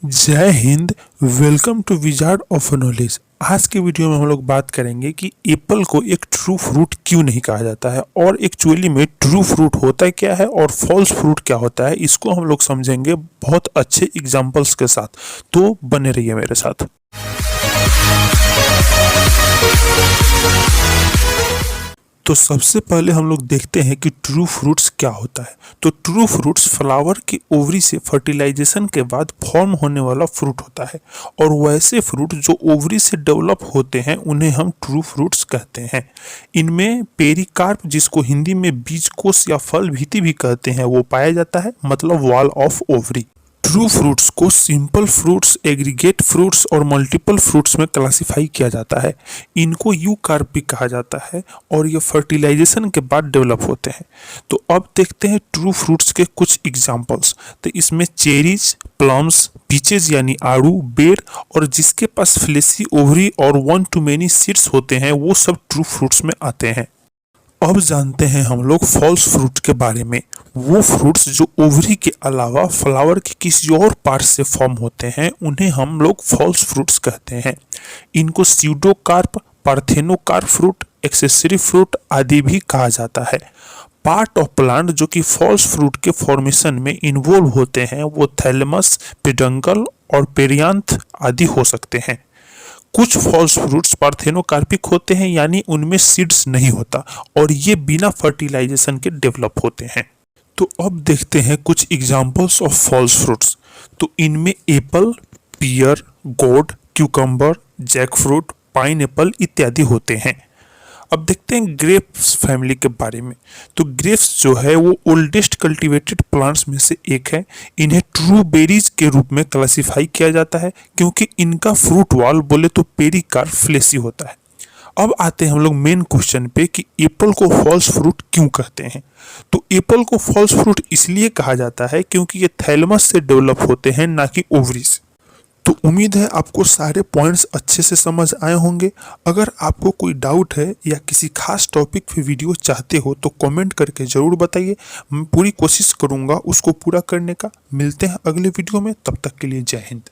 जय हिंद। Welcome to wizard of knowledge. आज के वीडियो में हम लोग बात करेंगे कि एप्पल को एक ट्रू फ्रूट क्यों नहीं कहा जाता है और एक्चुअली में ट्रू फ्रूट होता है क्या है और फॉल्स फ्रूट क्या होता है, इसको हम लोग समझेंगे बहुत अच्छे एग्जांपल्स के साथ। तो बने रहिए मेरे साथ। तो सबसे पहले हम लोग देखते हैं कि ट्रू फ्रूट्स क्या होता है। तो ट्रू फ्रूट्स फ्लावर की ओवरी से फर्टिलाइजेशन के बाद फॉर्म होने वाला फ्रूट होता है और वैसे फ्रूट जो ओवरी से डेवलप होते हैं उन्हें हम ट्रू फ्रूट्स कहते हैं। इनमें पेरिकार्प, जिसको हिंदी में बीजकोश या फल भीति भी कहते हैं, वो पाया जाता है, मतलब wall of ovary. True fruits को सिंपल फ्रूट्स, एग्रीगेट फ्रूट्स और मल्टीपल फ्रूट्स में क्लासिफाई किया जाता है। इनको यूकार्प भी कहा जाता है और ये फर्टिलाइजेशन के बाद डेवलप होते हैं। तो अब देखते हैं ट्रू फ्रूट्स के कुछ एग्जांपल्स। तो इसमें चेरीज, प्लम्स, पीचेज यानी आड़ू, बेर और जिसके पास फ्लेसी ओवरी और वन टू मेनी सीड्स होते हैं वो सब ट्रू फ्रूट्स में आते हैं। अब जानते हैं हम लोग फॉल्स फ्रूट के बारे में। वो फ्रूट्स जो ओवरी के अलावा फ्लावर के किसी और पार्ट से फॉर्म होते हैं उन्हें हम लोग फॉल्स फ्रूट्स कहते हैं। इनको स्यूडोकार्प, पार्थेनोकार्प फ्रूट, एक्सेसरी फ्रूट आदि भी कहा जाता है। पार्ट ऑफ प्लांट जो कि फॉल्स फ्रूट के फॉर्मेशन में इन्वॉल्व होते हैं वो थैलेमस, पेडंकल और पेरियांथ आदि हो सकते हैं। कुछ फॉल्स फ्रूट्स पार्थेनोकार्पिक होते हैं, यानी उनमें सीड्स नहीं होता और ये बिना फर्टिलाइजेशन के डेवलप होते हैं। तो अब देखते हैं कुछ एग्जांपल्स ऑफ फॉल्स फ्रूट्स। तो इनमें एप्पल, पियर, गोड, क्यूकम्बर, जैकफ्रूट, पाइनएप्पल इत्यादि होते हैं। अब देखते हैं ग्रेप्स फैमिली के बारे में। तो ग्रेप्स जो है वो ओल्डेस्ट कल्टीवेटेड प्लांट्स में से एक है। इन्हें ट्रू बेरीज के रूप में क्लासिफाई किया जाता है क्योंकि इनका फ्रूट वॉल बोले तो पेरिकार्प फ्लेसी होता है। अब आते हैं हम लोग मेन क्वेश्चन पे कि एप्पल को फॉल्स फ्रूट क्यों कहते हैं। तो एप्पल को फॉल्स फ्रूट इसलिए कहा जाता है क्योंकि ये थैलेमस से डेवलप होते हैं, ना कि ओवरी से। तो उम्मीद है आपको सारे पॉइंट्स अच्छे से समझ आए होंगे। अगर आपको कोई डाउट है या किसी खास टॉपिक पे वीडियो चाहते हो तो कमेंट करके ज़रूर बताइए। मैं पूरी कोशिश करूँगा उसको पूरा करने का। मिलते हैं अगले वीडियो में, तब तक के लिए जय हिंद।